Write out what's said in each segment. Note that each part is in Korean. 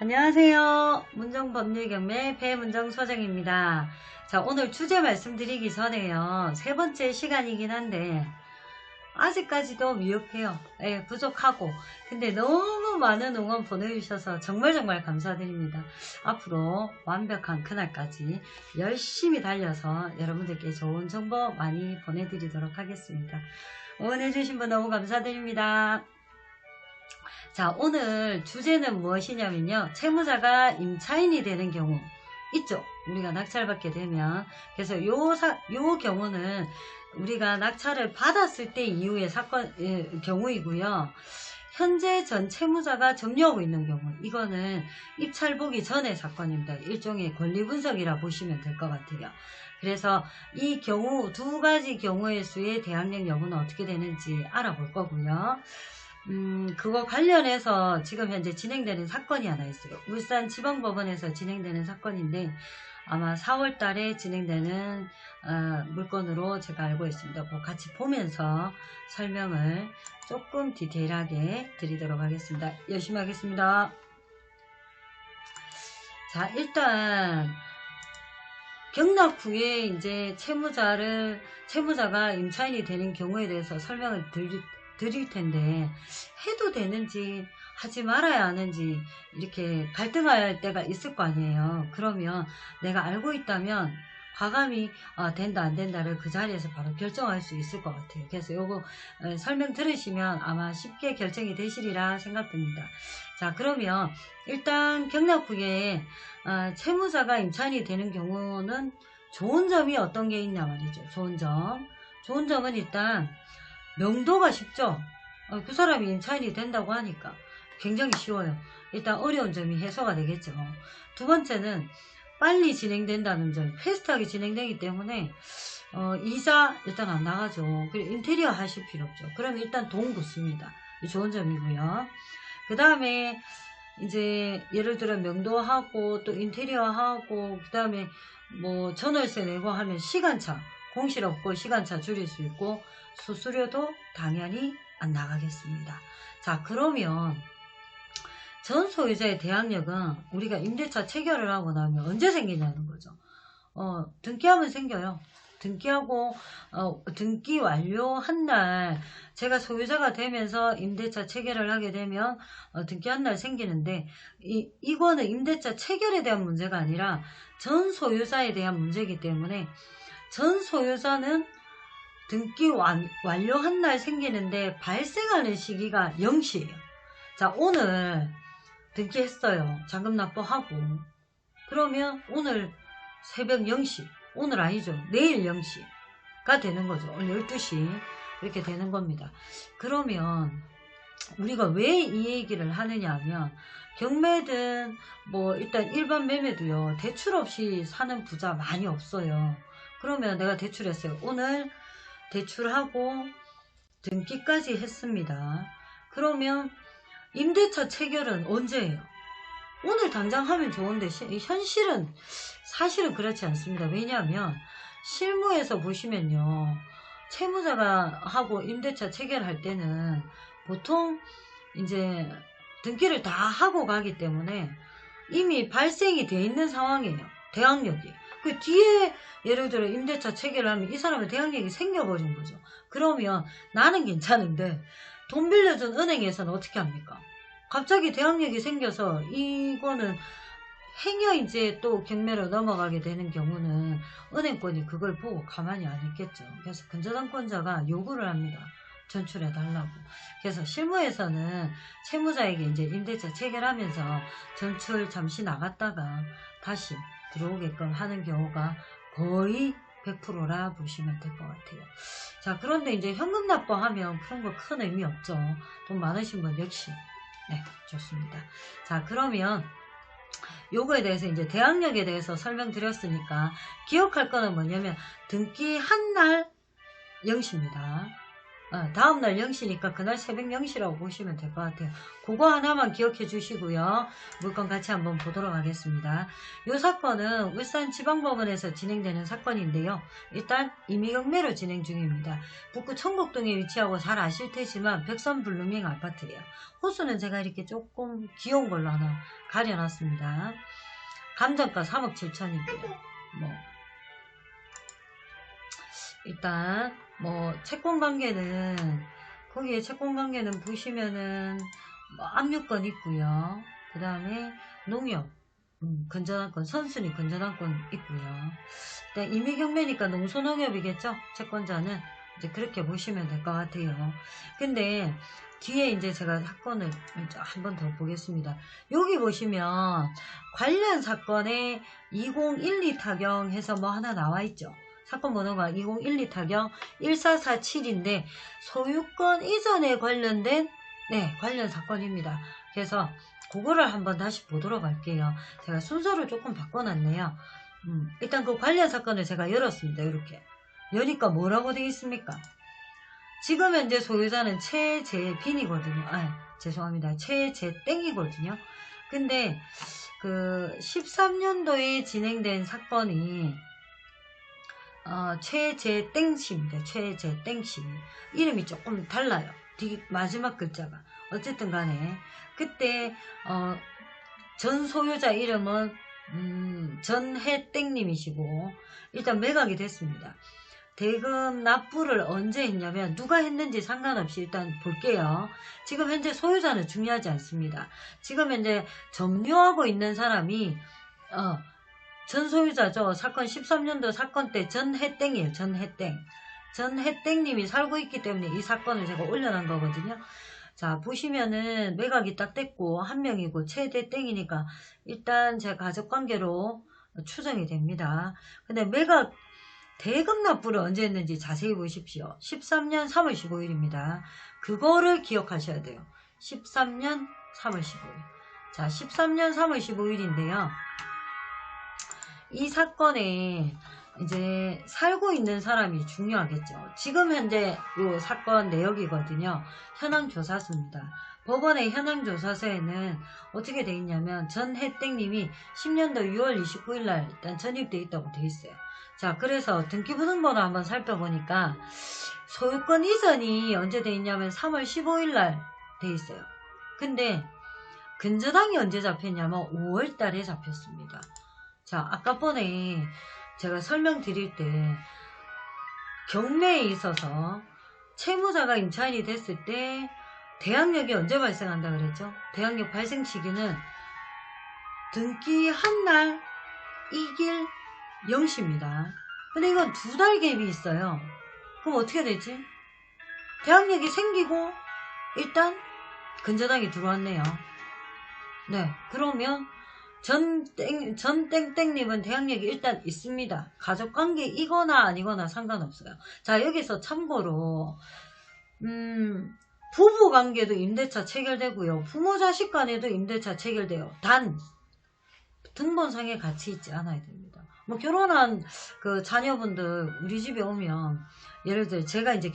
안녕하세요. 문정법률경매 배문정소장입니다. 자, 오늘 주제 말씀드리기 전에요. 세 번째 시간이긴 한데 아직까지도 미흡해요. 예, 부족하고. 근데 너무 많은 응원 보내주셔서 정말 감사드립니다. 앞으로 완벽한 그날까지 열심히 달려서 여러분들께 좋은 정보 많이 보내드리도록 하겠습니다. 응원해주신 분 너무 감사드립니다. 자, 오늘 주제는 무엇이냐면요. 채무자가 임차인이 되는 경우 있죠. 우리가 낙찰받게 되면. 그래서 요 경우는 우리가 낙찰을 받았을 때 이후의 경우이고요. 현재 전 채무자가 점유하고 있는 경우, 이거는 입찰 보기 전의 사건입니다. 일종의 권리분석이라 보시면 될 것 같아요. 그래서 이 경우, 두 가지 경우의 수의 대항력 여부는 어떻게 되는지 알아볼 거고요. 그거 관련해서 지금 현재 진행되는 사건이 하나 있어요. 울산지방법원에서 진행되는 사건인데 아마 4월 달에 진행되는 물건으로 제가 알고 있습니다. 그거 같이 보면서 설명을 조금 디테일하게 드리도록 하겠습니다. 열심히 하겠습니다. 자, 일단 경락 후에 이제 채무자가 임차인이 되는 경우에 대해서 설명을 드릴 텐데, 해도 되는지 하지 말아야 하는지 이렇게 갈등할 때가 있을 거 아니에요. 그러면 내가 알고 있다면 과감히 된다 안 된다를 그 자리에서 바로 결정할 수 있을 것 같아요. 그래서 요거 설명 들으시면 아마 쉽게 결정이 되시리라 생각됩니다. 자, 그러면 일단 경락 후에 채무자가 임차인이 되는 경우는 좋은 점이 어떤 게 있냐 말이죠. 좋은 점은 일단 명도가 쉽죠. 그 사람이 임차인이 된다고 하니까 굉장히 쉬워요. 일단 어려운 점이 해소가 되겠죠. 두 번째는 빨리 진행된다는 점, 패스트하게 진행되기 때문에 이자 일단 안 나가죠. 그리고 인테리어 하실 필요 없죠. 그럼 일단 돈 붙습니다. 좋은 점이고요. 그 다음에 이제 예를 들어 명도하고 또 인테리어하고 그 다음에 뭐 전월세 내고 하면 시간차, 공실 없고 시간차 줄일 수 있고 수수료도 당연히 안 나가겠습니다. 자, 그러면 전 소유자의 대항력은 우리가 임대차 체결을 하고 나면 언제 생기냐는 거죠. 등기하면 생겨요. 등기하고 등기 완료한 날, 제가 소유자가 되면서 임대차 체결을 하게 되면 등기한 날 생기는데, 이거는 임대차 체결에 대한 문제가 아니라 전 소유자에 대한 문제이기 때문에 전 소유자는 등기 완료한 날 생기는데 발생하는 시기가 0시예요. 자, 오늘 등기했어요. 잔금 납부하고. 그러면 오늘 새벽 0시, 오늘 아니죠. 내일 0시가 되는 거죠. 오늘 12시 이렇게 되는 겁니다. 그러면 우리가 왜 이 얘기를 하느냐 하면, 경매든 뭐 일단 일반 매매도요, 대출 없이 사는 부자 많이 없어요. 그러면 내가 대출했어요. 오늘 대출하고 등기까지 했습니다. 그러면 임대차 체결은 언제예요? 오늘 당장 하면 좋은데 현실은 사실은 그렇지 않습니다. 왜냐하면 실무에서 보시면요, 채무자가 하고 임대차 체결할 때는 보통 이제 등기를 다 하고 가기 때문에 이미 발생이 돼 있는 상황이에요. 대항력이. 그 뒤에 예를 들어 임대차 체결을 하면 이 사람은 대항력이 생겨버린 거죠. 그러면 나는 괜찮은데 돈 빌려준 은행에서는 어떻게 합니까? 갑자기 대항력이 생겨서 이거는 행여 이제 또 경매로 넘어가게 되는 경우는 은행권이 그걸 보고 가만히 안 있겠죠. 그래서 근저당권자가 요구를 합니다. 전출해달라고. 그래서 실무에서는 채무자에게 이제 임대차 체결하면서 전출 잠시 나갔다가 다시 들어오게끔 하는 경우가 거의 100%라 보시면 될 것 같아요. 자, 그런데 이제 현금 납부하면 그런 거 큰 의미 없죠. 돈 많으신 분 역시. 네, 좋습니다. 자, 그러면 요거에 대해서 이제 대항력에 대해서 설명드렸으니까 기억할 거는 뭐냐면 등기한 날 0시입니다. 다음날 0시니까 그날 새벽 0시라고 보시면 될 것 같아요. 그거 하나만 기억해 주시고요. 물건 같이 한번 보도록 하겠습니다. 이 사건은 울산지방법원에서 진행되는 사건인데요. 일단 임의경매로 진행 중입니다. 북구 청곡동에 위치하고 잘 아실 테지만 백선 블루밍 아파트예요. 호수는 제가 이렇게 조금 귀여운 걸로 하나 가려놨습니다. 감정가 3억 7천이고요. 일단 채권관계는 거기에 채권관계는 보시면은 압류권 있고요. 그 다음에 농협 건전한권, 선순위 건전한권 있고요. 일단 임의경매니까 농소농협이겠죠. 채권자는 이제 그렇게 보시면 될 것 같아요. 근데 뒤에 이제 제가 사건을 한 번 더 보겠습니다. 여기 보시면 관련 사건에 2012 타경해서 하나 나와 있죠. 사건 번호가 2012 타경 1447인데 소유권 이전에 관련된 관련 사건입니다. 그래서 그거를 한번 다시 보도록 할게요. 제가 순서를 조금 바꿔놨네요. 일단 그 관련 사건을 제가 열었습니다. 이렇게 여니까 뭐라고 되어 있습니까? 지금 현재 소유자는 최재빈이거든요. 죄송합니다. 최재땡이거든요. 근데 그 13년도에 진행된 사건이 최재땡씨입니다. 최재땡씨. 이름이 조금 달라요. 마지막 글자가. 어쨌든 간에 그때 전 소유자 이름은 전혜땡님이시고 일단 매각이 됐습니다. 대금 납부를 언제 했냐면 누가 했는지 상관없이 일단 볼게요. 지금 현재 소유자는 중요하지 않습니다. 지금 현재 점유하고 있는 사람이 전 소유자죠. 사건 13년도 사건 때 전혜땡이에요. 전혜땡님이 살고 있기 때문에 이 사건을 제가 올려놓은 거거든요. 자, 보시면은 매각이 딱 됐고 한 명이고 최대땡이니까 일단 제 가족관계로 추정이 됩니다. 근데 매각 대금 납부를 언제 했는지 자세히 보십시오. 13년 3월 15일입니다. 그거를 기억하셔야 돼요. 13년 3월 15일. 자, 13년 3월 15일인데요. 이 사건에 이제 살고 있는 사람이 중요하겠죠. 지금 현재 이 사건 내역이거든요. 현황조사서입니다. 법원의 현황조사서에는 어떻게 돼 있냐면 전혜땡님이 10년도 6월 29일 날 일단 전입돼 있다고 돼 있어요. 자, 그래서 등기부등본을 한번 살펴보니까 소유권 이전이 언제 돼 있냐면 3월 15일 날 돼 있어요. 근데 근저당이 언제 잡혔냐면 5월 달에 잡혔습니다. 자, 아까 번에 제가 설명드릴 때 경매에 있어서 채무자가 임차인이 됐을 때 대항력이 언제 발생한다 그랬죠? 대항력 발생 시기는 등기한 날 2일 0시입니다. 근데 이건 2달 갭이 있어요. 그럼 어떻게 되지? 대항력이 생기고 일단 근저당이 들어왔네요. 네, 그러면 전땡땡님은 대항력이 일단 있습니다. 가족관계이거나 아니거나 상관없어요. 자, 여기서 참고로 부부관계도 임대차 체결되고요. 부모 자식 간에도 임대차 체결돼요. 단 등본상에 같이 있지 않아야 됩니다. 결혼한 그 자녀분들 우리 집에 오면 예를 들어 제가 이제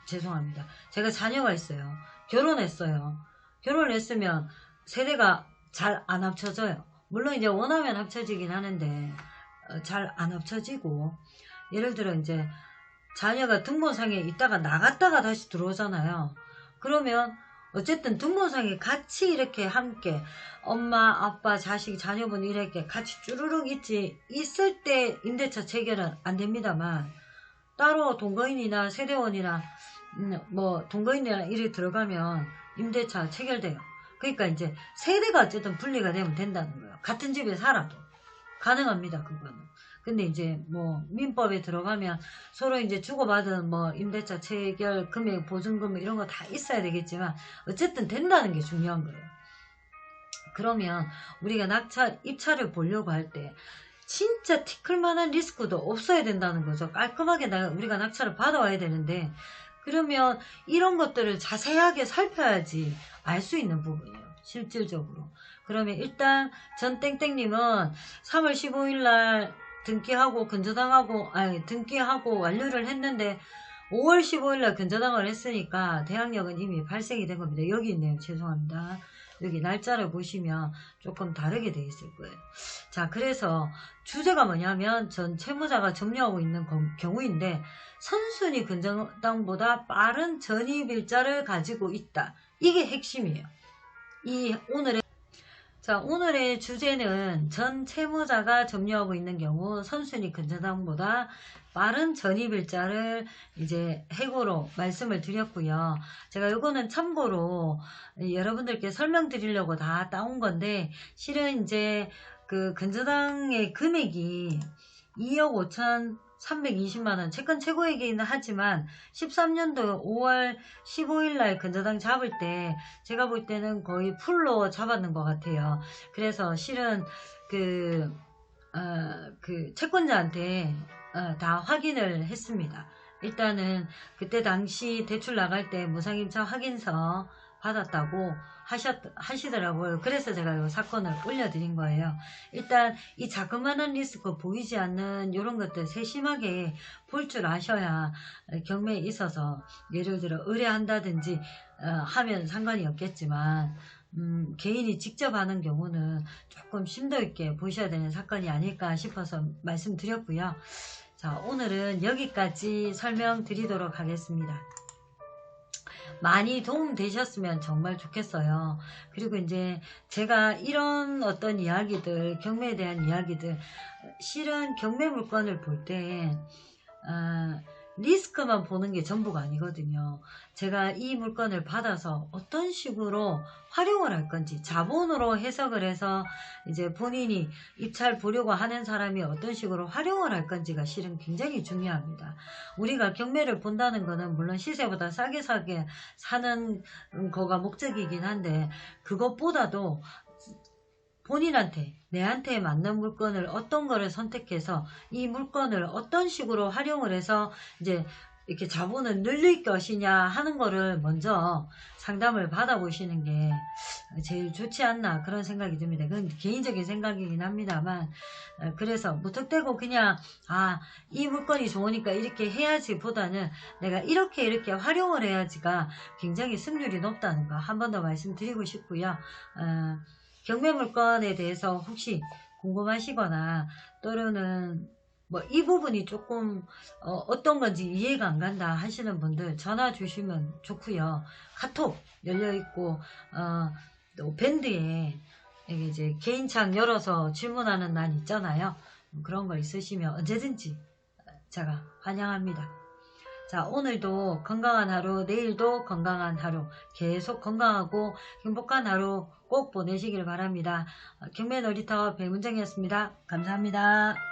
죄송합니다. 제가 자녀가 있어요. 결혼했어요. 결혼을 했으면 세대가 잘 안 합쳐져요. 물론 이제 원하면 합쳐지긴 하는데 잘 안 합쳐지고 예를 들어 이제 자녀가 등본상에 있다가 나갔다가 다시 들어오잖아요. 그러면 어쨌든 등본상에 같이 이렇게 함께 엄마, 아빠, 자식, 자녀분 이렇게 같이 쭈루룩 있을 때 임대차 체결은 안 됩니다만 따로 동거인이나 세대원이나 동거인이나 이렇게 들어가면 임대차 체결돼요. 그러니까 이제 세대가 어쨌든 분리가 되면 된다는 거예요. 같은 집에 살아도 가능합니다. 그거는. 근데 이제 민법에 들어가면 서로 이제 주고받은 임대차 체결 금액, 보증금 이런 거 다 있어야 되겠지만 어쨌든 된다는 게 중요한 거예요. 그러면 우리가 입차를 보려고 할 때 진짜 티끌만한 리스크도 없어야 된다는 거죠. 깔끔하게 우리가 낙찰을 받아와야 되는데 그러면 이런 것들을 자세하게 살펴야지 알 수 있는 부분이에요. 실질적으로. 그러면 일단 전땡땡님은 3월 15일 날 등기하고 근저당하고 등기하고 완료를 했는데 5월 15일날 근저당을 했으니까 대항력은 이미 발생이 된 겁니다. 여기 있네요. 죄송합니다. 여기 날짜를 보시면 조금 다르게 되어 있을 거예요. 자, 그래서 주제가 뭐냐면 전 채무자가 점유하고 있는 경우인데 선순위 근저당보다 빠른 전입일자를 가지고 있다. 이게 핵심이에요. 오늘의 주제는 전 채무자가 점유하고 있는 경우 선순위 근저당보다 빠른 전입일자를 이제 해고로 말씀을 드렸고요. 제가 이거는 참고로 여러분들께 설명드리려고 다 따온 건데, 실은 이제 그 근저당의 금액이 2억 5,320만원, 채권 최고액이긴 하지만 13년도 5월 15일날 근저당 잡을 때 제가 볼 때는 거의 풀로 잡았는 것 같아요. 그래서 실은 그 채권자한테 다 확인을 했습니다. 일단은 그때 당시 대출 나갈 때 무상임차 확인서 받았다고 하시더라고요. 그래서 제가 이 사건을 올려드린 거예요. 일단 이 자그마한 리스크 보이지 않는 이런 것들 세심하게 볼 줄 아셔야 경매에 있어서 예를 들어 의뢰한다든지 하면 상관이 없겠지만 개인이 직접 하는 경우는 조금 심도 있게 보셔야 되는 사건이 아닐까 싶어서 말씀드렸고요. 자, 오늘은 여기까지 설명드리도록 하겠습니다. 많이 도움되셨으면 정말 좋겠어요. 그리고 이제 제가 이런 어떤 이야기들, 경매에 대한 이야기들, 실은 경매 물건을 볼 때 리스크만 보는 게 전부가 아니거든요. 제가 이 물건을 받아서 어떤 식으로 활용을 할 건지, 자본으로 해석을 해서 이제 본인이 입찰 보려고 하는 사람이 어떤 식으로 활용을 할 건지가 실은 굉장히 중요합니다. 우리가 경매를 본다는 거는 물론 시세보다 싸게 사는 거가 목적이긴 한데, 그것보다도 본인한테, 내한테 맞는 물건을 어떤 거를 선택해서 이 물건을 어떤 식으로 활용을 해서 이제 이렇게 자본을 늘릴 것이냐 하는 거를 먼저 상담을 받아보시는 게 제일 좋지 않나 그런 생각이 듭니다. 그건 개인적인 생각이긴 합니다만, 그래서 무턱대고 그냥 이 물건이 좋으니까 이렇게 해야지 보다는 내가 이렇게 활용을 해야지가 굉장히 승률이 높다는 거 한 번 더 말씀드리고 싶고요. 경매 물건에 대해서 혹시 궁금하시거나 또는 뭐 이 부분이 조금 어떤 건지 이해가 안 간다 하시는 분들 전화 주시면 좋고요. 카톡 열려있고 또 밴드에 이제 개인창 열어서 질문하는 날 있잖아요. 그런 거 있으시면 언제든지 제가 환영합니다. 자, 오늘도 건강한 하루, 내일도 건강한 하루, 계속 건강하고 행복한 하루 꼭 보내시길 바랍니다. 경매 놀이터 배문정이었습니다. 감사합니다.